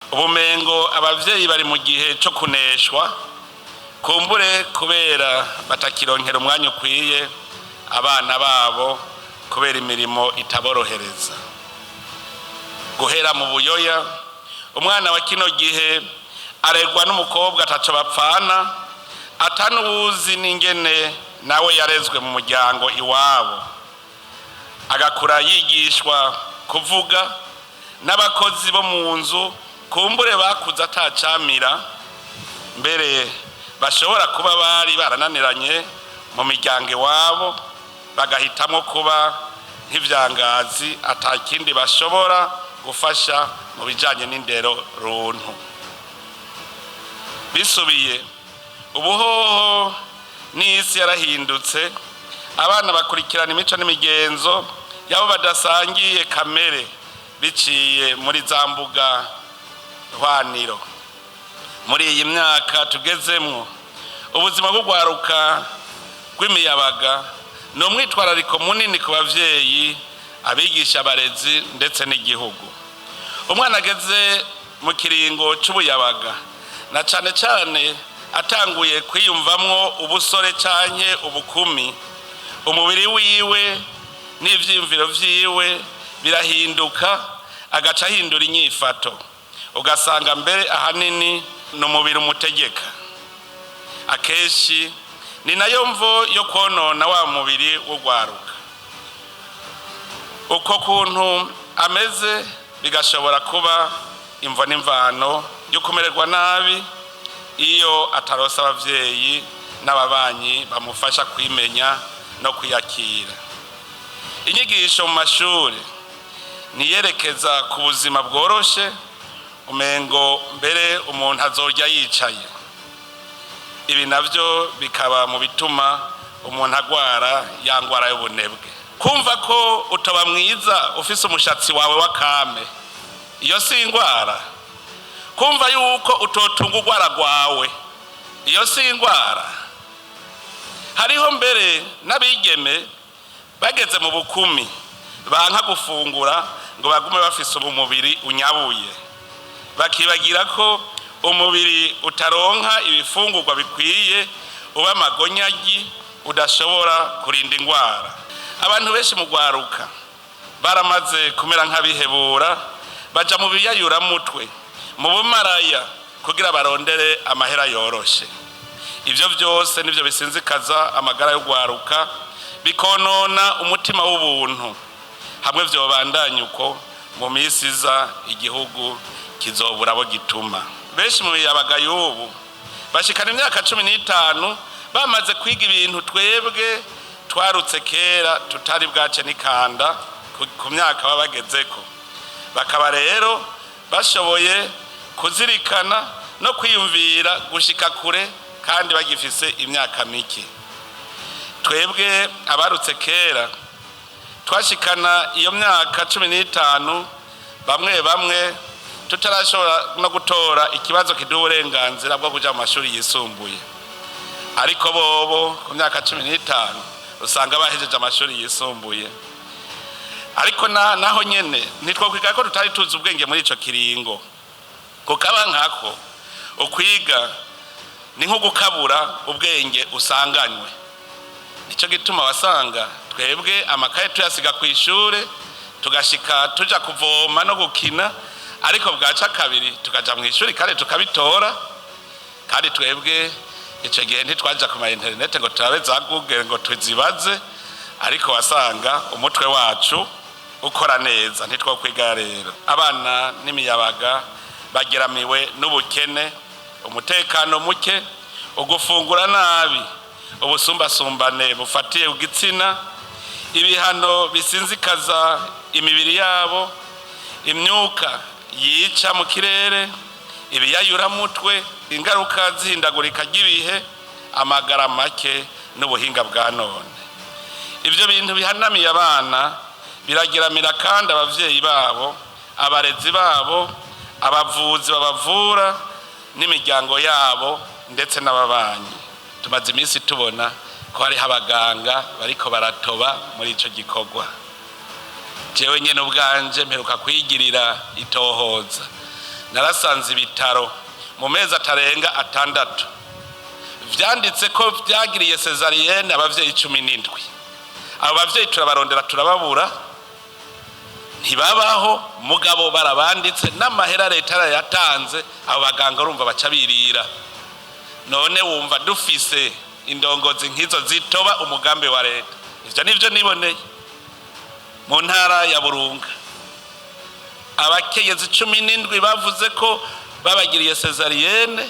ubumengo abavyeyi bari mu gihe cyo kuneshwa kumbure kubera batakironkera umwanya ukwiye abana babo kubera imirimo itaborohereza. Guhera mu buyoya umwana wa kino gihe aregwa n'umukobwa ataco bapfana, atanubuzi n'ingene nawe yarezwe mu muryango iwabo, agakura yigishwa kuvuga n'abakozi bo mu nzu kumbure bakuze atacamira, mbere bashobora kuba bari barananiranye mu miryango iwabo bagahitamo kuba nk'ivyangazi atakindi bashobora gufasha mu bijanye n'indero runtu. Bisubiye ubuhoho n'isi yarahindutse, abana bakurikirana imico n'imigenzo yabo badasangiye kamere biciye muri za mbuga hwaniro. Muri iyi myaka tugezemwo ubuzima bwo gwaruka rw'imiyabaga ni umwitwarariko munini ku bavyeyi, abigisha, abarezi ndetse n'igihugu. Umwana ageze mu kiringo c'ubuyabaga na cane cane atanguye kwiyumvamwo ubusore canke ubukumi, umubiri wiwe n'ivyiyumviro vyiwe birahinduka, agaca ahindura inyifato, ugasanga mbere ahanini n'umubiri umutegeka. Akeshi ni nayo mvo yo konona wa mubiri w'ugwaruka. Uko kuntu ameze bigashobora kuba imvo n'imvano yo kumererwa nabi iyo atarosa abavyeyi n'ababanyi bamufasha kwimenya no kwiyakira. Inyigisho mu mashuri niyerekeza ku buzima bworoshe, umengo mbere umuntu azorya yicaye. Ibi navyo bikaba mu bituma umuntu agwara yangwara y'ubunebwe. Kumva ko utoba mwiza ufise umushatsi wawe wakame, iyo si ingwara. Kumva yuko utotunga ugwara rwawe, iyo si ingwara. Hariho mbere n'abigeme bageze mu bukumi banka gufungura ngo bagume bafise umubiri unyabuye, bakibagira ko umubiri utaronka ibifungurwa bikwiye uba amagonyagi udashobora kurinda ingwara. Abantu benshi mu gwaruka baramaze kumera nk'abihebura, baja mu biyayuramutwe, mu bumaraya kugira barondere amahera yoroshe. Ivyo vyose nivyo bisinzikaza amagara y'ugwaruka, bikonona umutima w'ubuntu. Hamwe vyobandanya uko mu misi iza igihugu kizobura abo gituma. Benshi mu biyabaga y'ubu bashikana imyaka 15 bamaze kwiga ibintu twebwe twarutse kera tutari bwace n'ikanda ku myaka babagezeko. Bakaba rero bashoboye kuzirikana no kwiyumvira gushika kure kandi bagifise imyaka mike. Twebwe abarutse kera twashikana iyo myaka 15 bamwe tutarashobora no gutora ikibazo kiduha uburenganzira bwo kuja mu mashuri yisumbuye, ariko bobo ku myaka 15 usanga bahejeje amashuri yisumbuye. Ariko naho nyene nitwokwiga ko tutari tuzi ubwenge muri ico kiringo, kukaba nkako ukwiga ni nko gukabura ubwenge usanganywe. Nico gituma wasanga twebwe amakaye tuyasiga ku ishure tugashika tuja kuvoma no gukina, ariko bwaca kabiri tukaja mu ishuri kare tukabitora. Kandi twebwe ico gihe ntitwaja ku ma internet ngo turabe za Google ngo tuzibaze, ariko wasanga umutwe wacu ukora neza. Ntitwokwiga rero abana n'imiyabaga bageramiwe n'ubukene, umutekano muke, ugufungura nabi, ubusumbasumbane bufatiye ugitsina, ibihano bisinzikaza imibiri yabo, imyuka yica mu kirere, ibiyayuramutwe, ingaruka zihindagurika ry'ibihe, amagara make n'ubuhinga bwa none. Ivyo bintu bihanamiye abana biragiramira kandi abavyeyi babo, abarezi babo, abavuzi babavura n'imiryango yabo ndetse n'ababanyi. Tumaze iminsi tubona ko hariho abaganga bariko baratoba muri ico gikorwa. Jewe nyene ubwanje mperuka kwigirira itohoza narasanze ibitaro mu mezi atarenga 6 vyanditse ko vyagiriye cesarienne abavyeyi 17. Abo bavyeyi turabarondera turababura, ntibabaho, mugabo barabanditse n'amahera leta yatanze, abo baganga urumva baca birira. None wumva dufise indongozi nkizo zitoba umugambi wa leta. Ivyo nivyo niboneye mu ntara ya Burunga, abakenyezi 17 bavuze ko babagiriye cesarienne,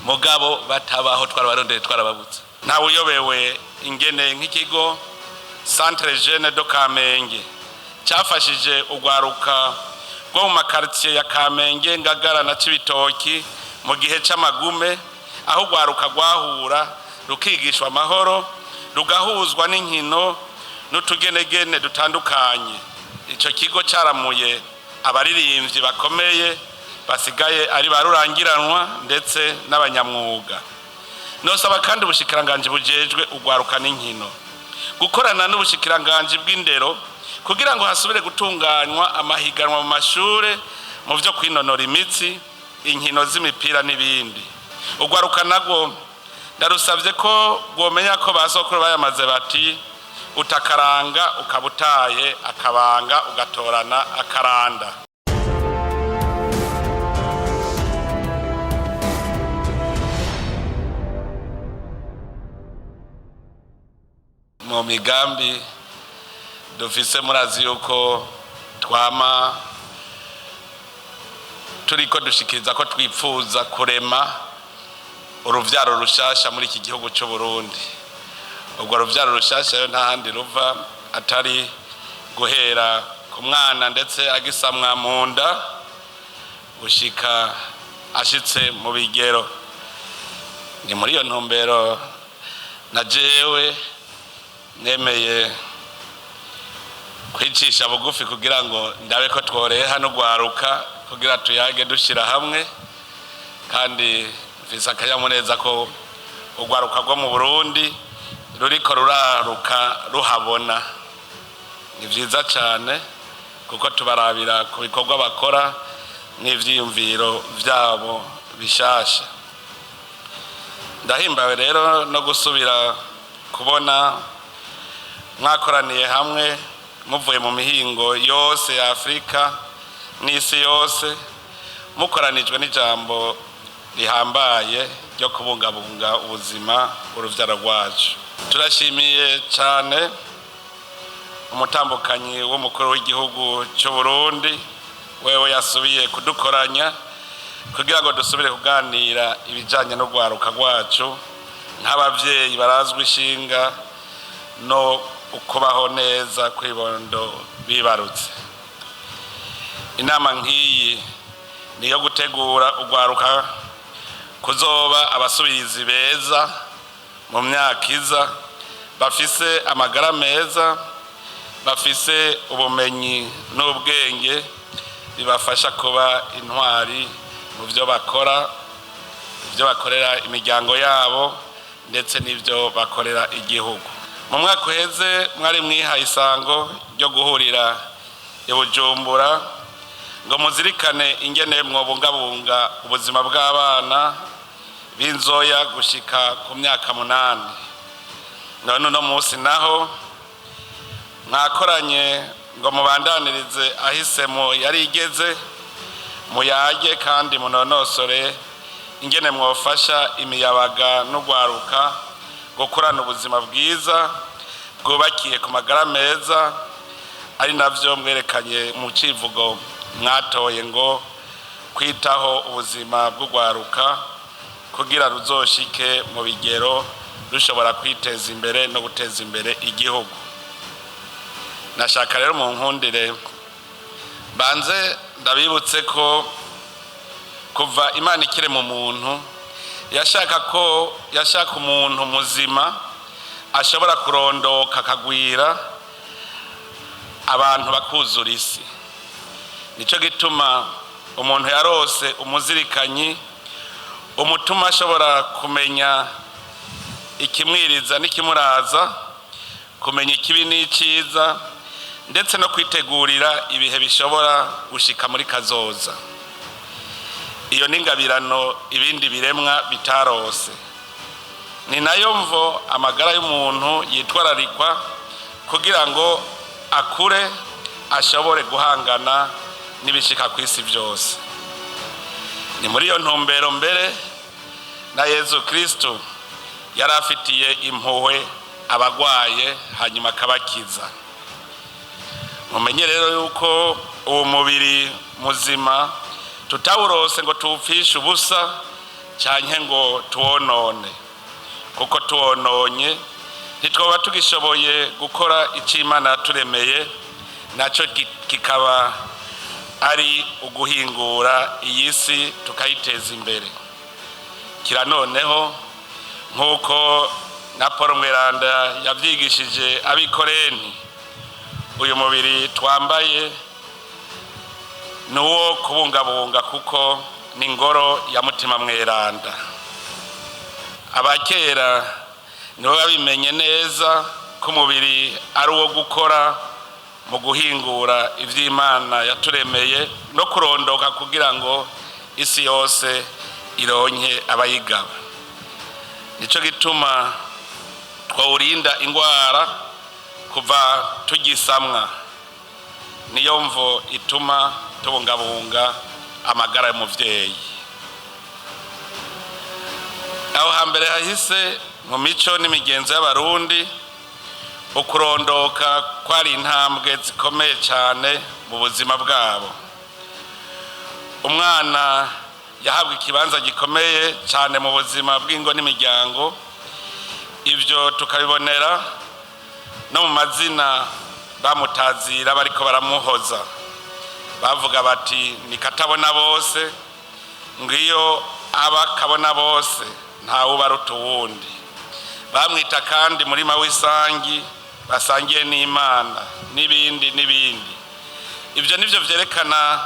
mugabo batabaho, twarabarondeye twarababuze. Ntawe uyobewe ingene nk'ikigo Centre Jeune de Kamenge cyafashije ugwaruka rwo mu makartier ya Kamenge, Ngagara na Cibitoki mu gihe c'amagume, aho ugwaruka rwahura rukigishwa amahoro, rugahuzwa n'inkino n'utugenegene dutandukanye. Ico kigo cyaramuye abaririmbyi bakomeye basigaye ari barurangiranwa ndetse n'abanyamwuga. Nosaba kandi ubushikiranganje bujejwe ugwaruka n'inkino gukorana n'ubushikiranganje bw'indero kugira ngo hasubire gutunganywa amahiganwa mu mashure mu byo kwinonora imitsi, inkino z'imipira n'ibindi. Ugwaruka nagwo ndarusavye ko gwomenya ko basokuru bayamaze bati utakaranga ukabutaye, akabanga ugatorana akaranda. Mu migambi dufise murazi yuko twama turiko dushikiriza ko twipfuza kurema uruvyaro rushasha muri iki gihugu cy'u Burundi. Ubwo ruvyaro rushasha yo ntahandi ruva atari guhera ku mwana ndetse agisamwa mu nda gushika ashitse mu bigero. Ni muri iyo ntumbero na jewe nemeye kwicisha bugufi kugira ngo ndabe ko tworeha no gwaruka kugira tuyage dushira hamwe, kandi mfise akanyamuneza ko ugwaruka rwo mu Burundi ruriko ruraruka ruhabona. Ni vyiza cyane kuko tubarabira ku bikorwa bakora n'ivyiyumviro vyabo bishasha. Ndahimbawe rero no gusubira kubona mwakoraniye hamwe muvuye mu mihingo yose ya Afrika n'isi yose, mukoranijwe n'ijambo rihambaye ryo kubungabunga ubuzima uruvyaro rwacu. Turashimiye cyane umutambukanyi w'umukuru w'igihugu cy'u Burundi, wewe yasubiye kudukoranya kugira ngo dusubire kuganira ibijanye no gwaruka rwacu nk'abavyeyi barazwi ishinga no ukubaho neza kwibondo bibarutse. Inama nk'iyi niyo gutegura ugwaruka kuzoba abasubirizi beza mu myaka iza, bafise amagara meza, bafise ubumenyi n'ubwenge bibafasha kuba intwari mu byo bakora, ibyo bakorera imiryango yabo ndetse n'ibyo bakorera igihugu. Mu mwaka uheze mwari mwihaye isango ryo guhurira i Bujumbura ngo muzirikane ingene mwobungabunga ubuzima bw'abana b'inzoya gushika ku myaka 8. None no munsi naho mwakoranye ngo mubandanirize ahisemo yari igeze, muyage kandi munonosore ingene mwofasha imiyabaga n'ugwaruka gukurana ubuzima bwiza bwubakiye ku magara meza, ari navyo mwerekanye mu civugo mwatoye ngo kwitaho ubuzima bw'ugwaruka kugira ruzoshike mu bigero rushobora kwiteza imbere no guteza imbere igihugu. Nashaka rero mu nkundire banze ndabibutse ko kuva Imana ikire mu muntu yashaka umuntu muzima ashobora kurondoka akagwira abantu bakuzura isi. Nico gituma umuntu yarose umuzirikanyi umutuma ashobora kumenya ikimwiriza n'ikimuraza, kumenya ikibi n'iciza ndetse no kwitegurira ibihe bishobora gushika muri kazoza. iyo n'ingabirano ibindi biremwa bitarose. Ni nayo mvo amagara y'umuntu yitwararikwa kugira ngo akure ashobore guhangana n'ibishika kw'isi byose. Ni muri iyo ntumbero mbere na Yezu Kristo yarafitiye impuhwe abagwaye hanyuma akabakiza. Mumenye rero yuko uwo mubiri muzima tutawurose ngo tuwupfishe ubusa canke ngo tuwonone, kuko tuwononye ntitwoba tugishoboye gukora ico Imana yaturemeye, naco kikaba ari uguhingura iyi si tukayiteza imbere. Kira noneho nk'uko na Paul Mweranda yavyigishije abikorenti, uyu mubiri twambaye nuwo kubungabunga kuko ni ngoro ya Mutima Mweranda. Abakera nibo babimenye neza ko umubiri ari uwo gukora mu guhingura ivy'Imana yaturemeye no kurondoka kugira ngo isi yose ironke abayigaba. Nico gituma twawurinda ingwara kuva tugisamwa. Niyo mvo ituma tubungabunga amagara y'umuvyeyi. Aho hambere hahise mu mico n'imigenzo y'Abarundi, ukurondoka kwari intambwe zikomeye cyane mu buzima bwabo. Umwana yahabwa ikibanza gikomeye cyane mu buzima bw'ingo n'imiryango. Ivyo tukabibonera no mu mazina bamutazira bariko baramuhoza. Bavuga bati ni katabona bose, ngiyo aba kabona bose ntawubaruta uwundi. Bamwita kandi murima w'isangi, basangiye n'Imana, n'ibindi n'ibindi. Ivyo nivyo vyerekana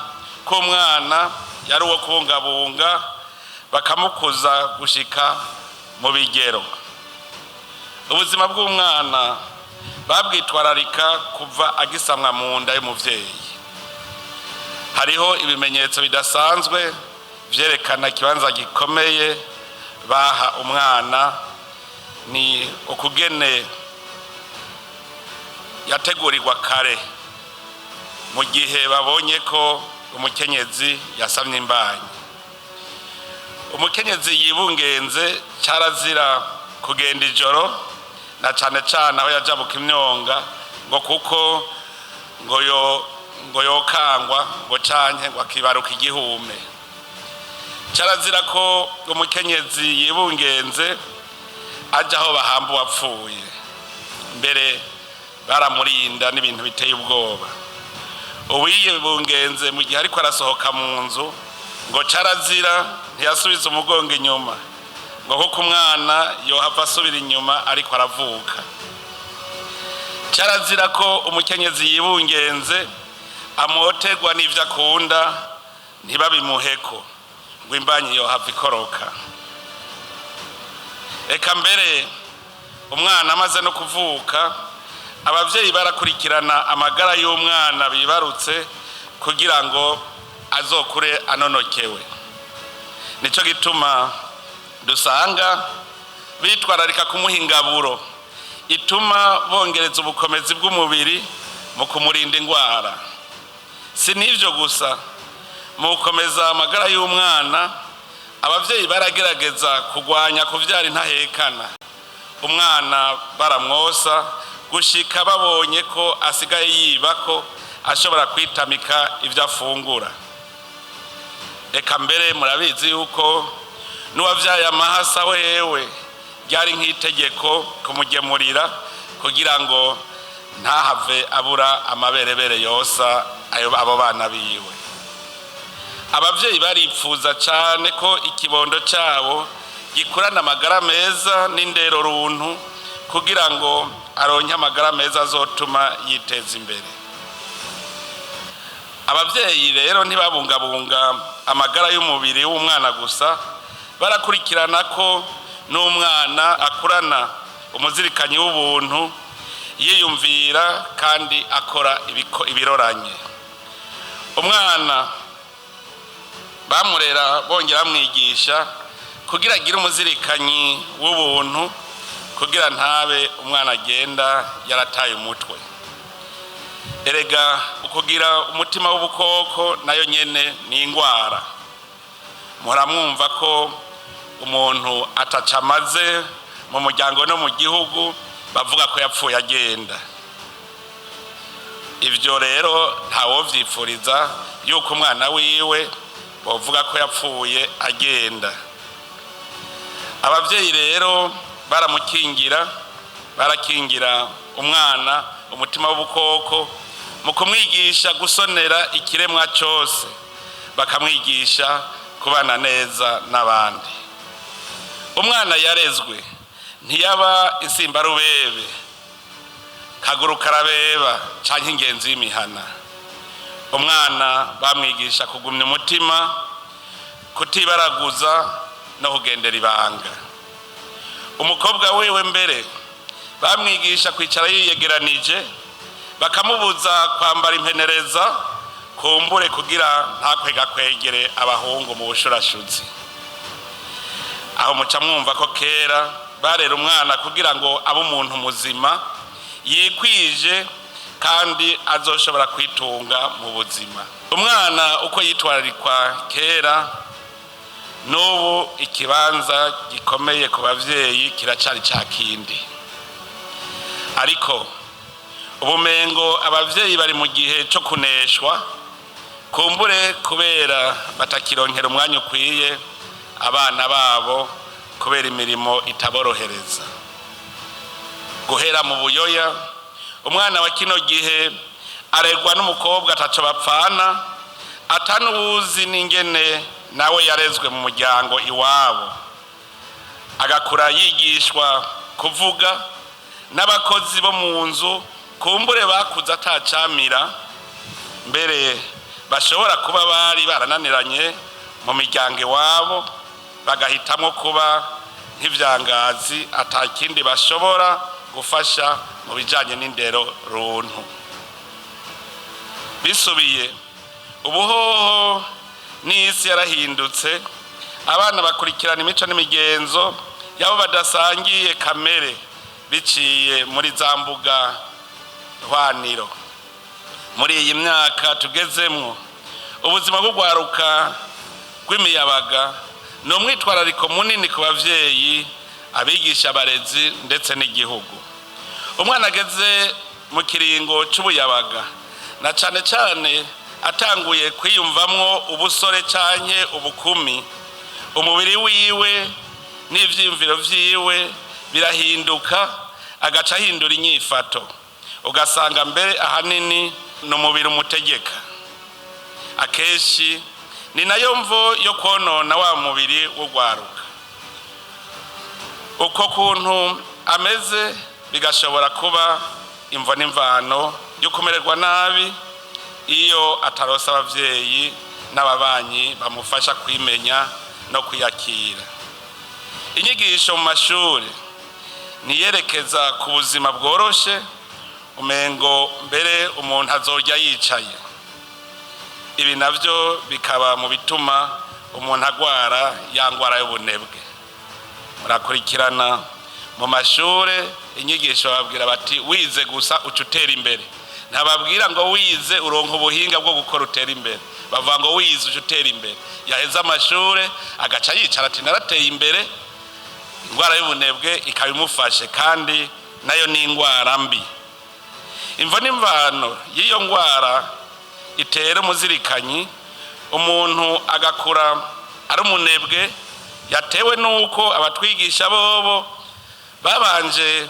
ko umwana yari uwo kubungabunga, bakamukuza gushika mu bigero. Ubuzima bw'umwana babwitwararika kuva agisamwa mu nda y'umuvyeyi. Hariho ibimenyetso bidasanzwe vyerekana ikibanza gikomeye baha umwana. Ni ukugene yategurirwa kare mu gihe babonye ko umukenyezi yasamye imbanyi. Umukenyezi yibungenze carazira kugenda ijoro, na cane cane aho yajabuka imyonga, ngo kuko ngo yokangwa ngo canke ngo akibaruka igihume. Carazira ko umukenyezi yibungenze aja aho bahamba uwapfuye. Mbere baramurinda n'ibintu biteye ubwoba. Uwiyibungenze mu gihe ariko arasohoka mu nzu, ngo carazira ntiyasubiza umugongo inyuma, ngo kuko umwana yohava asubira inyuma ariko aravuka. Carazira ko umukenyezi yibungenze amoterwa n'ivyo akunda ntibabimuheko, ngo imbanyi yohava ikoroka. Eka mbere umwana amaze no kuvuka, abavyeyi barakurikirana amagara y'umwana bibarutse kugira ngo azokure anonokewe. Nico gituma dusanga bitwararika kumuha ingaburo ituma bongereza ubukomezi bw'umubiri mu kumurinda ingwara. Si n'ivyo gusa, mu gukomeza amagara y'umwana, abavyeyi baragerageza kugwanya kuvyara intahekana. Umwana baramwosa gushika babonye ko asigaye yibako ashobora kwitamika ivyo afungura. Eka mbere murabizi yuko n'uwavyaye amahasa wewe ryari nk'itegeko kumugemurira kugira ngo ntahave abura amaberebere yosa abo bana biwe. Abavyeyi baripfuza cane ko ikibondo cabo gikurana amagara meza n'indero runtu kugira ngo aronke amagara meza azotuma yiteza imbere. Abavyeyi rero ntibabungabunga amagara y'umubiri w'umwana gusa, barakurikirana ko n'umwana akurana umuzirikanyi w'ubuntu, yiyumvira kandi akora ibiroranye. Umwana bamurera bongera bamwigisha kugira agire umuzirikanyi w'ubuntu, kugira ntabe umwana agenda yarataye umutwe. Erega ukugira umutima w'ubukoko nayo nyene ni ingwara. Muramwumva ko umuntu atacamaze mu muryango no mu gihugu bavuga ko yapfuye agenda. Ivyo rero ntawovyipfuriza yuko umwana wiwe bavuga ko yapfuye agenda. Abavyeyi rero barakingira umwana umutima w'ubukoko mu kumwigisha gusonera ikiremwa cyose, bakamwigisha kubana neza n'abandi. Umwana yarezwe ntiyaba insimbarubebe, kaguru karabeba canke ingenzi y'imihana. Umwana bamwigisha kugumya umutima, kutibaraguza no kugendera ibanga. Umukobwa wewe mbere bamwigisha kwicara yiyegeranije, bakamubuza kwambara impenereza kumbure kugira ntakwegakwegere abahungu mu bushurashuzi. Aho muca mwumva ko kera barera umwana kugira ngo abe umuntu muzima yikwije kandi azoshobora kwitunga mu buzima. Umwana uko yitwararikwa kera, n'ubu ikibanza gikomeye ku bavyeyi kiracari ca kindi. Ariko ubumengo abavyeyi bari mu gihe cyo kuneshwa, kumbure kubera batakironkera umwanya ukwiye abana babo kubera imirimo itaborohereza. Guhera mu buyoya, umwana wa kino gihe aregwa n'umukobwa ataco bapfana, atanubuzi n'ingene nawe yarezwe mu muryango iwabo. Agakura yigishwa kuvuga n'abakozi bo mu nzu kumbure bakuza atacamira, mbere bashobora kuba bari barananiranye mu miryango iwabo, bagahitamo kuba nk'ivyangazi atakindi bashobora gufasha mu bijanye n'indero runtu. Bisubiye ubuhoho n'isi yarahindutse, abana bakurikirana imico n'imigenzo yabo badasangiye kamere biciye muri za mbuga hwaniro. Muri iyi myaka tugezemwo, ubuzima bw'ugwaruka rw'imiyabaga ni umwitwarariko munini ku bavyeyi, abigisha, abarezi ndetse n'igihugu. Umwana ageze mu kiringo c'ubuyabaga, na cane cane atanguye kwiyumvamwo ubusore canke ubukumi, umubiri wiwe n'ivyiyumviro vyiwe birahinduka, agaca ahindura inyifato. Ugasanga mbere ahanini n'umubiri umutegeka. Akeshi ni nayo mvo yo konona wa mubiri w'ugwaruka. Uko kuntu ameze bigashobora kuba imvo n'imvano yo kumererwa nabi iyo atarosa abavyeyi n'ababanyi bamufasha kwimenya no kwiyakira. Inyigisho mu mashuri niyerekeza ku buzima bworoshe, umengo mbere umuntu azorya yicaye. Ibi navyo bikaba mu bituma umuntu agwara yangwara y'ubunebwe. Murakurikirana mu mashure inyigisho babwira bati wize gusa ucutera imbere. Ntababwira ngo wize uronka ubuhinga bwo gukora utera imbere, bavuga ngo wize ucutera imbere. Yaheza amashure agaca yicara ati narateye imbere, ingwara y'ubunebwe ikabimufashe, kandi nayo ni ingwara mbi. Imvo n'imvano y'iyo ngwara itera umuzirikanyi, umuntu agakura ari umunebwe, yatewe nuko abatwigisha bobo babanje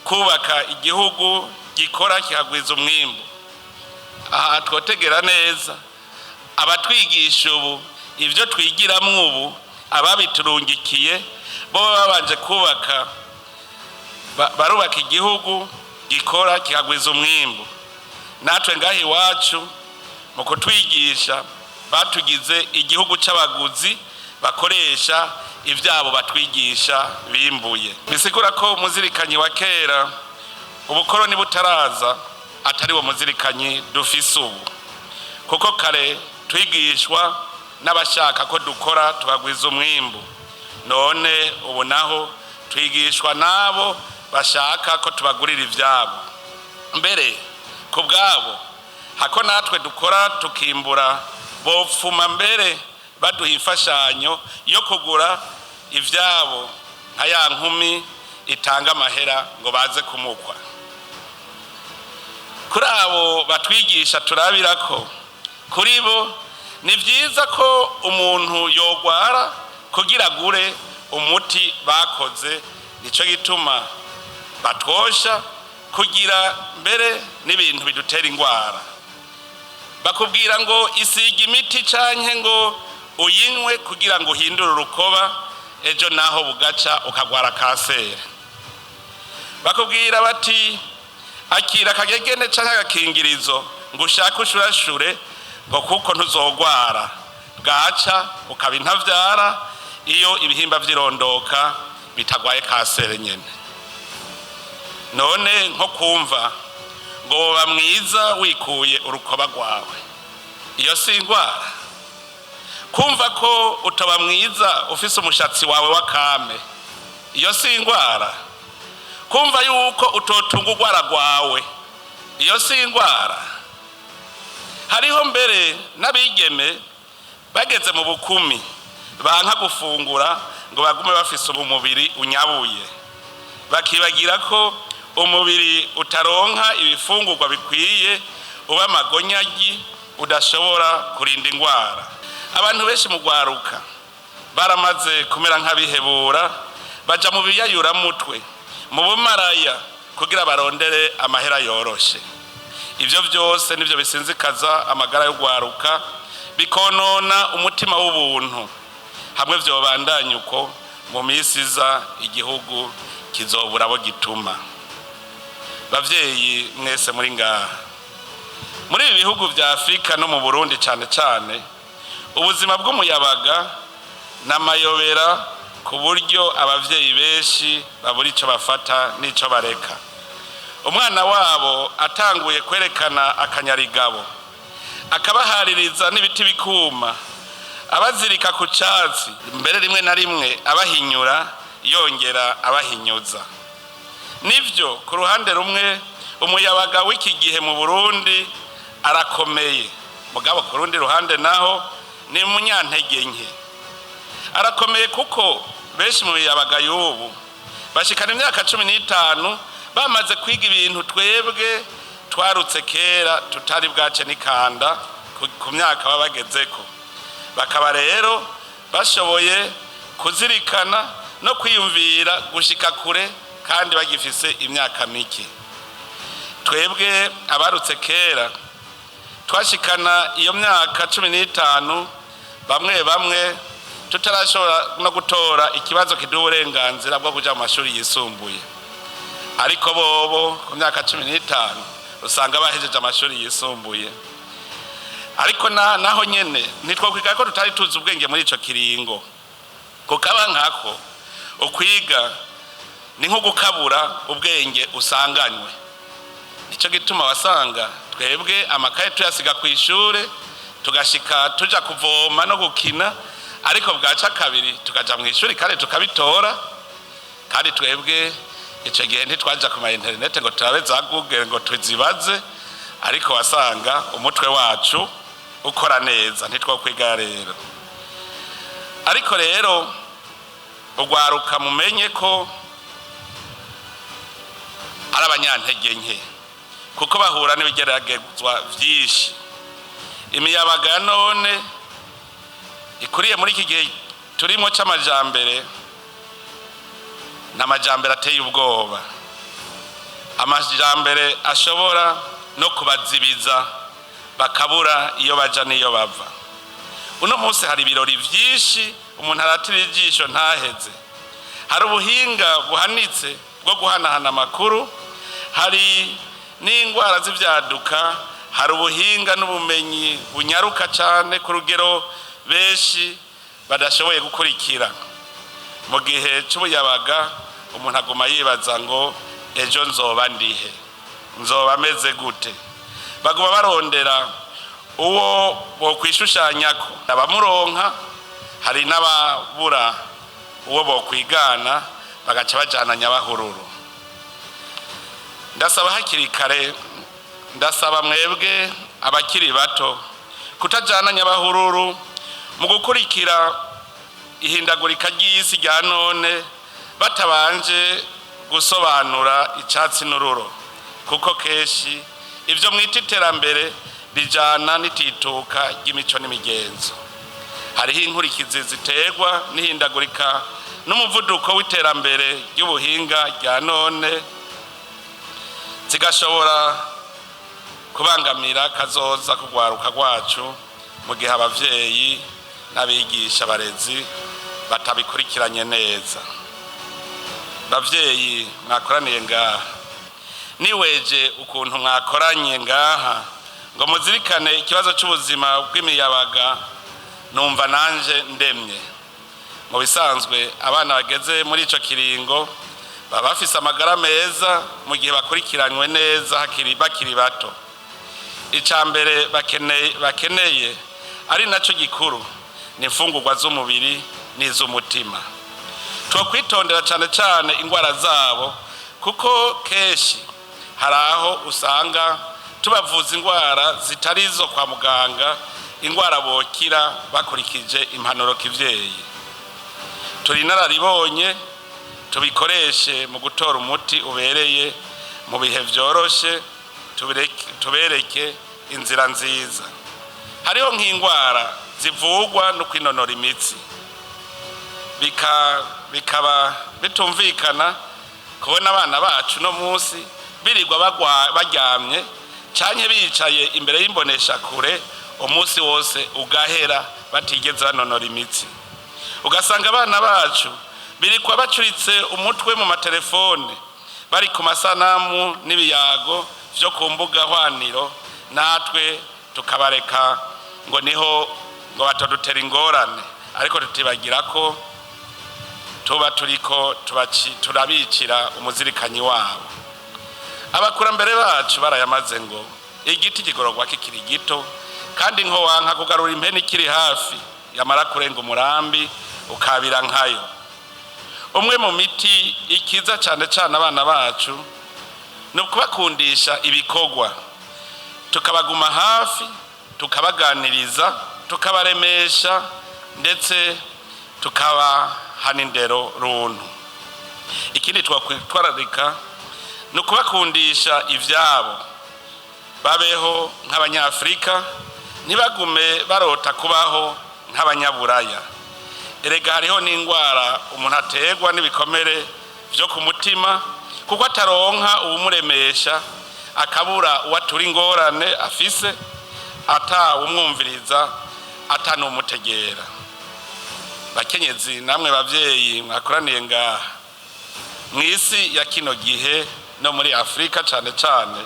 kubaka igihugu gikora kikagwiza umwimbu. Aha twotegera neza, abatwigisha ubu ivyo twigiramwo ubu ababiturungikiye bo babanje kubaka, barubaka igihugu gikora kikagwiza umwimbu. Natwe ngahi iwacu mu kutwigisha batugize igihugu c'abaguzi bakoresha ivyabo batwigisha bimbuye. Bisigura ko umuzirikanyi wa kera ubukoroni butaraza atari wo muzirikanyi dufise ubu, kuko kare twigishwa n'abashaka ko dukora tukagwiza umwimbu. None ubu naho twigishwa nabo bashaka ko tubagurira ivyabo. Mbere ku bwabo hako natwe dukora tukimbura bopfuma mbere baduha imfashanyo yo kugura ivyabo nka ya nkumi itanga amahera ngo baze kumukwa. Kuri abo batwigisha turabirako kuri bo ni vyiza ko umuntu yogwara kugira agure umuti bakoze, nico gituma batwosha kugira mbere n'ibintu bidutera ingwara. Bakubwira ngo isiga imiti canke ngo uyinywe kugira ngo uhindure urukoba, ejo naho bugaca ukagwara kanseri. Bakubwira bati akira akagegene canke agakingirizo ngo ushake ushurashure ngo kuko ntuzogwara, bwaca ukaba intavyara iyo ibihimba vyirondoka bitagwaye kanseri nyene. None nko kumva ngo woba mwiza wikuye urukoba rwawe, iyo si ingwara? Kumva ko utaba mwiza ufise umushatsi wawe wakame, iyo si ingwara? Kumva yuko utotunga urwara rwawe, iyo si ingwara? Hariho mbere n'abigeme bageze mu bukumi banka gufungura ngo bagume bafise umubiri unyabuye, bakibagira ko umubiri utaronka ibifungurwa bikwiye uba amagonyagi udashobora kurinda ingwara. Abantu benshi mu gwaruka baramaze kumera nk'abihebura, baja mu biyayuramutwe, mu bumaraya kugira barondere amahera yoroshe. Ivyo vyose nivyo bisinzikaza amagara yo gwaruka, bikonona umutima w'ubuntu. Hamwe vyobandanye uko mu misi iza igihugu kizobura abo gituma. Bavyeyi mwese muri ngaha, muri ibi bihugu vya Afrika no mu Burundi cane cane, ubuzima bw'umuyabaga n'amayobera ku buryo abavyeyi benshi babura ico bafata n'ico bareka. Umwana wabo atanguye kwerekana akanyarigabo, akabahaririza n'ibiti bikuma, abazirika ku catsi, mbere rimwe na rimwe abahinyura yongera abahinyuza. Nivyo ku ruhande rumwe umuyabaga w'iki gihe mu Burundi arakomeye, mugabo ku rundi ruhande naho ni umunyantege nke. Arakomeye kuko benshi mu yabaga y'ubu bashikana imyaka 15 bamaze kwiga ibintu twebwe twarutse kera tutari bwace nikanda ku myaka babagezeko. Bakaba rero bashoboye kuzirikana no kwiyumvira gushika kure kandi bagifise imyaka mike. Twebwe abarutse kera twashikana iyo myaka 15 bamwe tutarashobora no gutora ikibazo kiduha uburenganzira bwo kuja mu mashuri yisumbuye. Ariko bobo ku myaka 15 usanga bahejeje amashuri yisumbuye. Ariko naho nyene nitwokwiga ko tutari tuzi ubwenge muri ico kiringo. Kukaba nkako ukwiga ni nko gukabura ubwenge usanganywe. Nico gituma wasanga twebwe amakaye tuyasiga ku ishure tugashika tuja kuvoma no gukina, ariko bwaca kabiri tukaja mu ishuri kare tukabitora. Kandi twebwe ico gihe ntitwaja ku ma internet ngo turabe za Google ngo tuzibaze, ariko wasanga umutwe wacu ukora neza, ntitwokwiga rero. Ariko rero ugwaruka mumenye ko ari abanyantege nke, kuko bahura n'ibigeragezwa vyinshi. Imiyabaga none ikuriye muri iki gihe turimo c'amajambere n'amajambere ateye ubwoba, amajambere ashobora no kubazibiza bakabura iyo baja niyo bava. Uno munsi hari ibirori vyinshi umuntu aratira ijisho ntaheze. Hari ubuhinga buhanitse bwo guhanahana amakuru, hari n'ingwara z'ivyaduka, hari ubuhinga n'ubumenyi bunyaruka cane ku rugero benshi badashoboye gukurikira. Mu gihe c'ubuyabaga umuntu aguma yibaza ngo ejo nzoba ndihe, nzoba meze gute. Baguma barondera uwo bokwishushanyako abamuronka hari n'ababura uwo bokwigana bagaca bajana Nyabahururu. Ndasaba hakiri kare, ndasaba mwebwe abakiri bato kutajana Nyabahururu mu gukurikira ihindagurika ry'isi rya none batabanje gusobanura icyatsi n'ururo, kuko keshi ivyo mwita iterambere bijana n'itituka ry'imico n'imigenzo. Hariho inkurikizi ziterwa n'ihindagurika n'umuvuduko w'iterambere ry'ubuhinga rya none zigashobora kubangamira kazoza kugwaruka rwacu mu gihe abavyeyi n'abigisha abarezi batabikurikiranye neza. Bavyeyi mwakoraniye ngaha, niweje ukuntu mwakoranye ngaha ngo muzirikane ikibazo cy'ubuzima bw'imiyabaga, numva nanje ndemye. Mu bisanzwe abana bageze muri ico kiringo baba bafise amagara meza mu gihe bakurikiranywe neza bakiri bato. Icambere bakeneye ari naco gikuru ni imfungurwa z'umubiri n'iz'umutima. Twokwitondera cyane cyane ingwara zabo, kuko keshi haraho usanga tubavuza ingwara zitarizo kwa muganga, ingwara bokira bakurikije impanuro kivyeyi. Turi nararibonye, tubikoreshe mu gutora umuti ubereye mu bihe vyoroshe, tubereke inzira nziza. Hariho nk'ingwara zivugwa no kwinonora imitsi, bikaba bitumvikana kubona abana bacu no munsi birirwa baryamye canke bicaye imbere y'imbonesha kure umunsi wose ugahera batigeze banonora imitsi. Ugasanga abana bacu birikwa bacuritse umutwe mu matelefone, bari ku masanamu n'ibiyago vyo ku mbuga hwaniro, natwe tukabareka ngo niho ngo batodutera ingorane, ariko tutibagira ko tuba turiko turabicira umuzirikanyi wabo. Abakurambere bacu barayamaze ngo igiti kigororwa kikiri gito, kandi nko wanka kugarura impene ikiri hafi, yamara kurenga umurambi ukabira nkayo. Umwe mu miti ikiza cyane cyane abana bacu no kubakundisha ibikorwa, tukabaguma hafi, tukabaganiriza, tukabaremesha, ndetse tukabahana indero runtu. Ikindi twakwitwararika no kubakundisha ivyabo, babeho nk'abanyafrika, ntibagume barota kubaho nk'abanyaburaya. Erega hariho n'ingwara umuntu ategwa n'ibikomere vyo ku mutima, kuko ataronka ubumuremesha, akabura uwatura ingorane afise, umwumviriza, atanumutegera. Bakenyezi namwe bavyeyi mwakoraniye ngaha, mw'isi ya kino gihe no muri Afrika cane cane,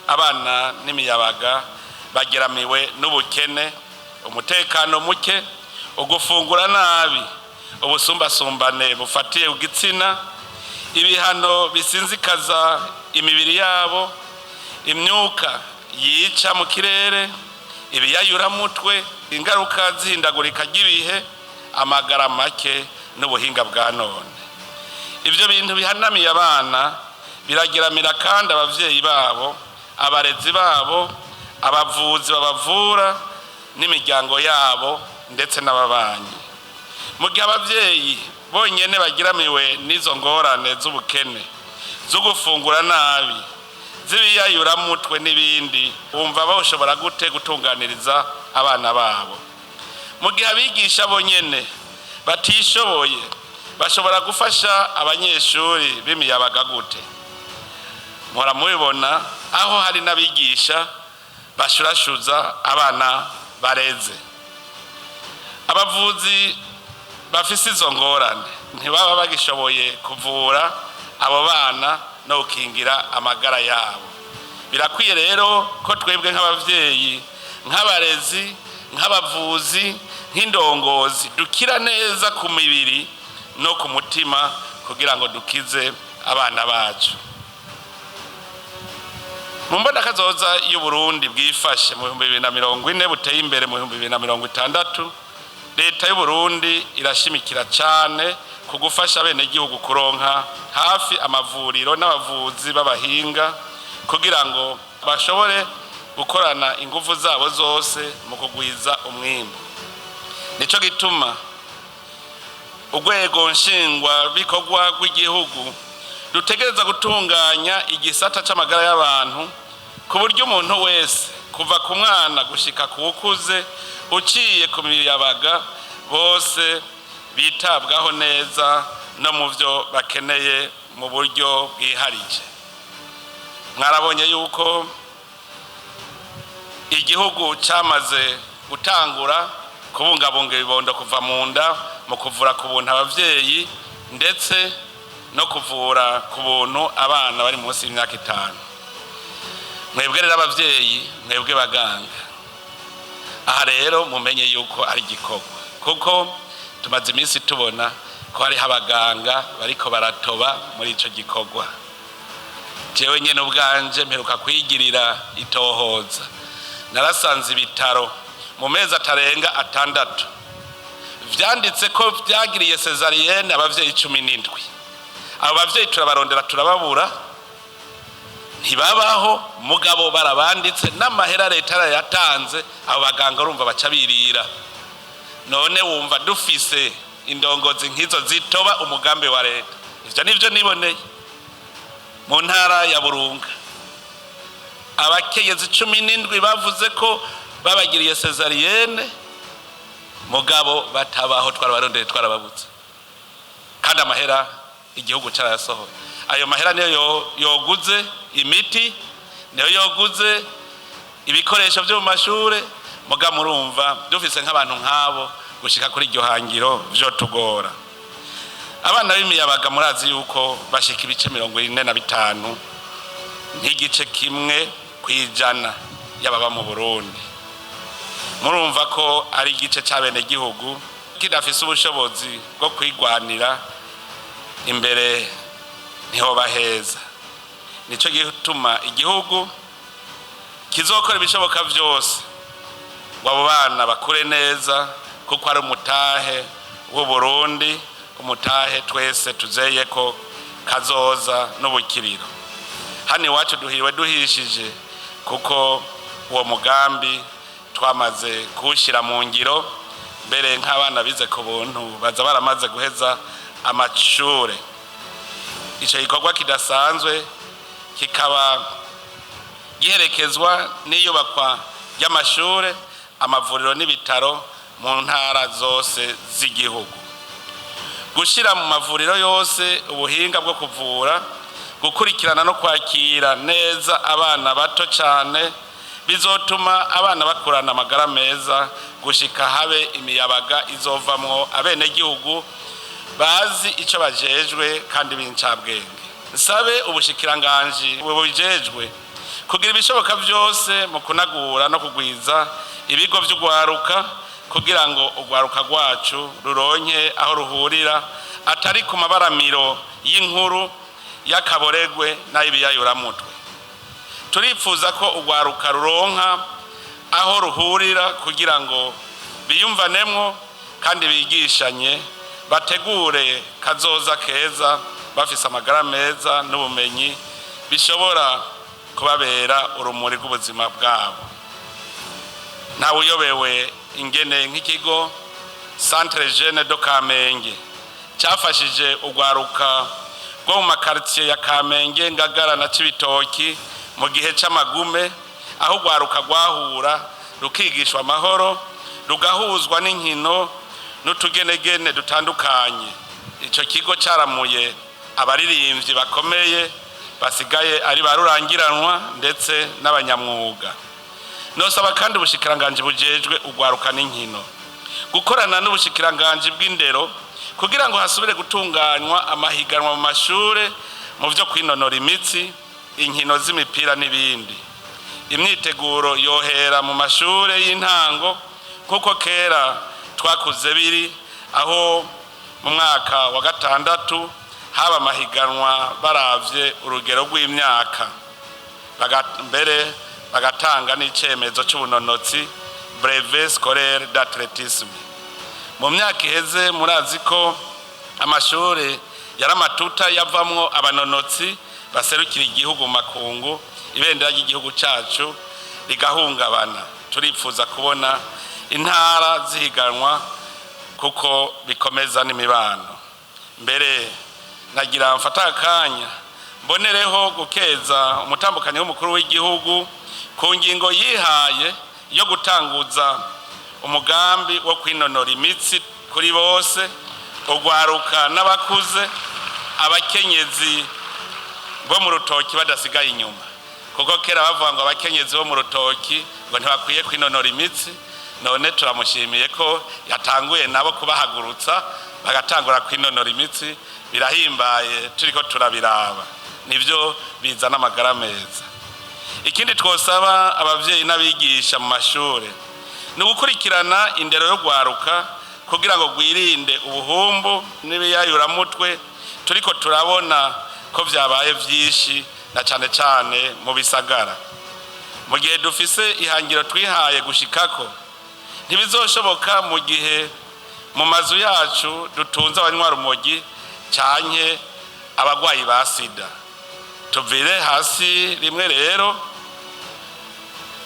abana n'imiyabaga bageramiwe n'ubukene, umutekano muke, ugufungura nabi, ubusumbasumbane bufatiye ugitsina, ibihano bisinzikaza imibiri yabo, imyuka yica mu kirere, ibiyayuramutwe, ingaruka zihindagurika ry'ibihe, amagara make n'ubuhinga bwa none. Ivyo bintu bihanamiye abana birageramira kandi abavyeyi babo, abarezi babo, abavuzi babavura n'imiryango yabo, ndetse n'ababanyi. Mu gihe abavyeyi bonyene bagiramiwe n'izo ngorane z'ubukene, zo gufungura nabi, z'ibiyayuramutwe n'ibindi, bumva bashobora gute gutunganiriza abana babo? Mu gihe abigisha bonyene batishoboye, bashobora gufasha abanyeshuri b'imiyabaga gute? Muhora mubibona aho hari n'abigisha bashurashuza abana bareze. Abavuzi bafise izo ngorane ntibaba bagishoboye kuvura abo bana no gukingira amagara yabo. Birakwiye rero ko twebwe nk'abavyeyi, nk'abarezi, nk'abavuzi, nk'indongozi dukira neza ku mibiri no ku mutima kugira ngo dukize abana bacu. mu mbona kazoza y'u Burundi bwifashe mu 2040 buteye imbere mu 2060 leta y'u Burundi irashimikira cyane kugufasha bene gihugu kuronka hafi amavuriro n'abavuzi b'abahinga kugira ngo bashobore gukorana ingufu zabo zose mu kugwiza umwimbo. Nico gituma urwego nshingwa bikorwa rw'igihugu dutegereza gutunganya igisata c'amagara y'abantu ku buryo umuntu wese kuva ku mwana gushika ku ukuze uciye ku miyabaga bose bitabwaho neza no mu byo bakeneye mu buryo bwiharije. Mwarabonye yuko igihugu cyamaze gutangura kubungabunga ibibondo kuva mu nda mu kuvura ku buntu abavyeyi ndetse no kuvura ku buntu abana bari munsi y'imyaka 5. Mwebwe rero abavyeyi, mwebwe baganga, aha rero mumenye yuko ari gikorwa kuko tumaze iminsi tubona ko hari abaganga bariko baratoba muri ico gikorwa. Jewe nyene ubwanje mperuka kwigirira itohoza, narasanze ibitaro mu mezi atarenga 6 vyanditse ko vyagiriye cesarienne abavyeyi 17. Abo bavyeyi turabarondera turababura, ntibabaho, mugabo barabanditse n'amahera leta yatanze, abo baganga urumva baca birira. None wumva dufise indongozi nkizo zitoba umugambi wa leta. Ivyo nivyo niboneye mu ntara ya Burunga, abakenyezi 17 bavuze ko babagiriye cesarienne, mugabo batabaho, twarabarondeye twarababuze, kandi amahera igihugu cyarasohoye. Ayo mahera niyo yoguze imiti, niyo yoguze ibikoresho byo mu mashure, muga murumva dufise nk'abantu nk'abo gushika kuri iryo hangiro byo tugora. Abana b'imiyabaga murazi yuko bashika ibice 45 nk'igice kimwe kwijana y'ababa mu Burundi. Murumva ko ari igice cy'abene gihugu kidafise ubushobozi bwo kwigwanira imbere niho baheza. Nico gituma igihugu kizokora ibishoboka byose ngo abo bana bakure neza kuko ari umutahe w'u Burundi, umutahe twese tuzeye ko kazoza n'ubukiriro. Hani iwacu duhiriwe duhishije kuko uwo mugambi twamaze kuwushyira mu ngiro, mbere nk'abana bize ku buntu baza baramaze guheza amashure. Ico gikorwa kidasanzwe kikaba giherekezwa n'iyubakwa y'amashure, amavuriro n'ibitaro mu ntara zose z'igihugu. Gushira mu mavuriro yose ubuhinga bwo kuvura, gukurikirana no kwakira neza abana bato cyane bizotuma abana bakurana amagara meza gushika habe imiyabaga izovamwo abene gihugu bazi ico bajejwe kandi b'incabwenge. Nsabe ubushikiranganje bubijejwe kugira ibishoboka byose mu kunagura no kugwiza ibigo by'ugwaruka kugira ngo ugwaruka rwacu ruronke aho ruhurira atari ku mabaramiro y'inkuru y'akaboregwe n'ibiyayuramutwe. Turifuza ko ugwaruka ruronka aho ruhurira kugira ngo biyumvanemwo kandi bigishanye, bategure kazoza keza bafise amagara meza n'ubumenyi bishobora kubabera urumuri rw'ubuzima bwabo. Ntawe uyobewe ingene nk'ikigo Centre Jeune do Kamenge cyafashije ugwaruka rwo mu makartier ya Kamenge, Ngagara na Cibitoki mu gihe c'amagume, aho ugwaruka rwahura rukigishwa amahoro, rugahuzwa n'inkino n'utugenegene dutandukanye. Ico kigo cyaramuye abaririmbyi bakomeye basigaye ari barurangiranwa ndetse n'abanyamwuga. Nosaba kandi ubushikiranganje bujejwe ugwaruka n'inkino gukorana n'ubushikiranganje bw'indero kugira ngo hasubire gutunganywa amahiganwa mu mashure mu byo kwinonora imitsi, inkino z'imipira n'ibindi. Imyiteguro yohera mu mashure y'intango kuko kera twakuze biri, aho mu mwaka wa 6 haba amahiganwa baravye urugero rw'imyaka. mbere bagatanga n'icemezo cy'ubunonotsi brevet scolaire d'athlétisme. Mu myaka iheze murazi ko amashuri yaramatuta yavamwo abanonotsi baserukira igihugu mu makungu, ibendera ry'igihugu cyacu rigahungabana. Turifuza kubona intara zihiganwa kuko bikomeza n'imibano. Mbere nagira mfata akanya mbonereho gukeza umutambukanyi w'umukuru w'igihugu ku ngingo yihaye yo gutanguza umugambi wo kwinonora imitsi kuri bose, ugwaruka n'abakuze, abakenyezi bo mu rutoki badasigaye inyuma. Kuko kera bavuga ngo abakenyezi bo mu rutoki ngo ntibakwiye kwinonora imitsi, none turamushimiye ko yatanguye nabo kubahagurutsa bagatangura kwinonora imitsi. Birahimbaye turiko turabiraba, nivyo bizana amagara meza. Ikindi twosaba abavyeyi n'abigisha mu mashure ni gukurikirana indero yo gwaruka kugira ngo gwirinde ubuhumbu n'ibiyayuramutwe turiko turabona ko vyabaye vyinshi, na cane cane mu bisagara. Mu gihe dufise ihangiro twihaye gushikako, ntibizoshoboka mu gihe mu mazu yacu dutunze abanywa rumogi canke abagwayi ba sida. Tuvire hasi rimwe rero,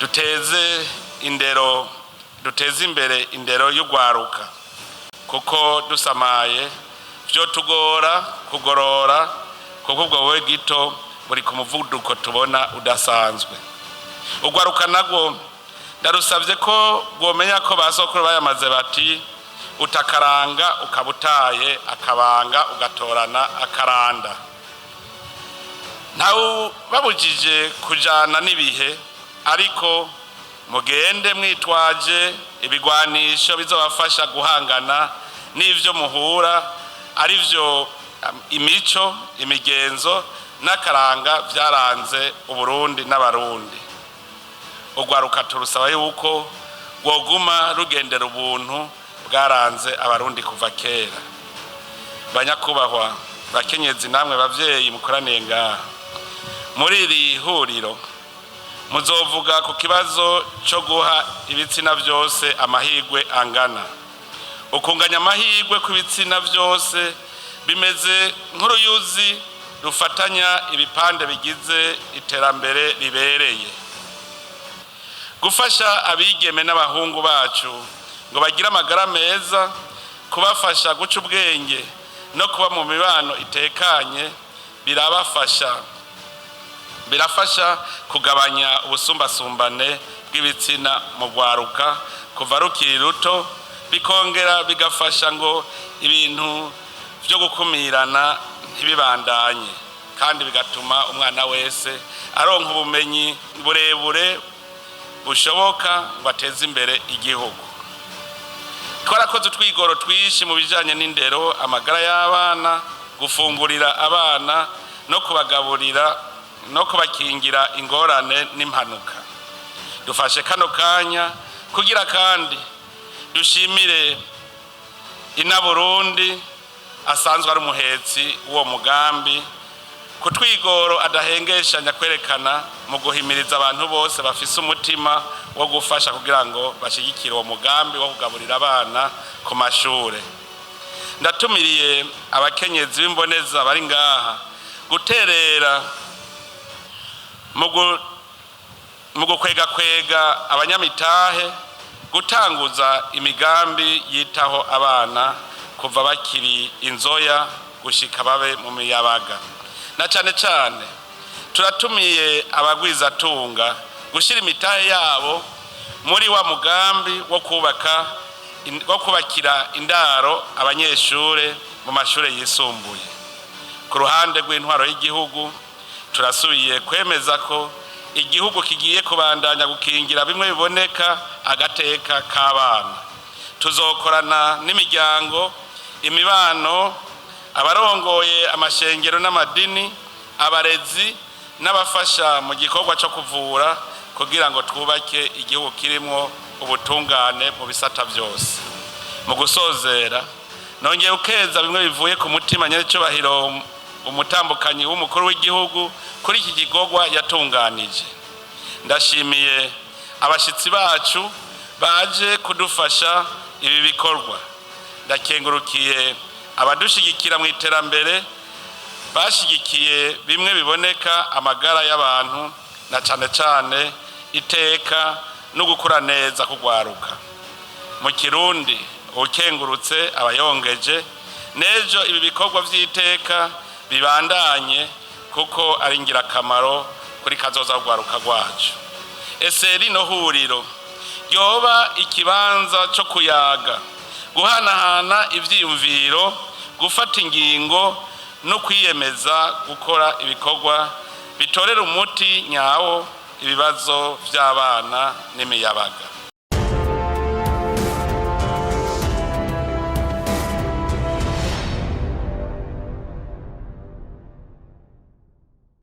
duteze imbere indero y'ugwaruka, kuko dusamaye vyo tugora kugorora, kuko ubwo wowe gito buri ku muvuduko tubona udasanzwe. Ugwaruka nagwo ndarusavye ko bwomenya ko basokuru bayamaze bati utakaranga ukabutaye, akabanga ugatorana akaranda. Ntawe babujije kujana n'ibihe, ariko mugende mwitwaje ibigwanisho bizobafasha guhangana n'ivyo muhura, arivyo imico, imigenzo n'akaranga vyaranze Uburundi n'abarundi. Ugwaruka turusaba yuko rwoguma rugendera ubuntu bwaranze abarundi kuva kera. Banyakubahwa bakenyezi namwe bavyeyi mukoraniye ngaha muri iri huriro, muzovuga ku kibazo cyo guha ibitsina byose amahirwe angana. Ukunganya amahirwe ku bitsina byose bimeze nk'uruyuzi rufatanya ibipande bigize iterambere ribereye. Gufasha abigeme n'abahungu bacu ngo bagire amagara meza, kubafasha guca ubwenge no kuba mu mibano itekanye, birafasha kugabanya ubusumbasumbane bw'ibitsina mu gwaruka kuva rukiri ruto, bikongera bigafasha ngo ibintu byo gukumirana ntibibandanye, kandi bigatuma umwana wese aronka ubumenyi burebure bushoboka ngo ateze imbere igihugu. Twarakoze utwigoro twishi mu bijanye n'indero, amagara y'abana, gufungurira abana no kubagaburira no kubakingira ingorane n'impanuka. Dufashe kano kanya kugira kandi dushimire Burundi asanzwe ari umuhetsi uwo mugambi, kutwigoro adahengeshanya kwerekana mu guhimiriza abantu bose bafise umutima wo gufasha kugira ngo bashigikire uwo mugambi wo kugaburira abana ku mashure. Ndatumiriye abakenyezi b'imboneza bari ngaha guterera mu gukwega abanyamitahe, gutanguza imigambi yitaho abana kuva bakiri inzoya gushika babe mu miyabaga. Na cane cane turatumiye abagwizatunga gushira imitahe yabo muri wa mugambi wo kubakira indaro abanyeshure mu mashure yisumbuye. Ku ruhande rw'intwaro y'igihugu turasubiye kwemeza ko igihugu kigiye kubandanya gukingira bimwe biboneka agateka k'abana. Tuzokorana n'imiryango, imibano, abarongoye amashengero n'amadini, abarezi n'abafasha mu gikorwa cyo kuvura kugira ngo twubake igihugu kirimo ubutungane mu bisata byose. Mu gusozera nongeye ukeza bimwe bivuye ku mutima nyerecubahiro umutambukanyi w'umukuru w'igihugu kuri iki gikorwa yatunganije. Ndashimiye abashitsi bacu baje kudufasha ibi bikorwa. Ndakengurukiye abadushigikira mu iterambere bashigikiye bimwe biboneka amagara y'abantu na cane cane iteka no gukura neza kugwaruka. Mu Kirundi ukengurutse abayongeje, nejo ibi bikorwa vy'iteka bibandanye kuko ari ingirakamaro kuri kazoza kugwaruka rwacu. Ese rino huriro ryoba ikibanza cyo kuyaga, guhanahana ivyiyumviro, gufata ingingo no kwiyemeza gukora ibikorwa bitorera umuti nyawo ibibazo by'abana n'imiyabaga.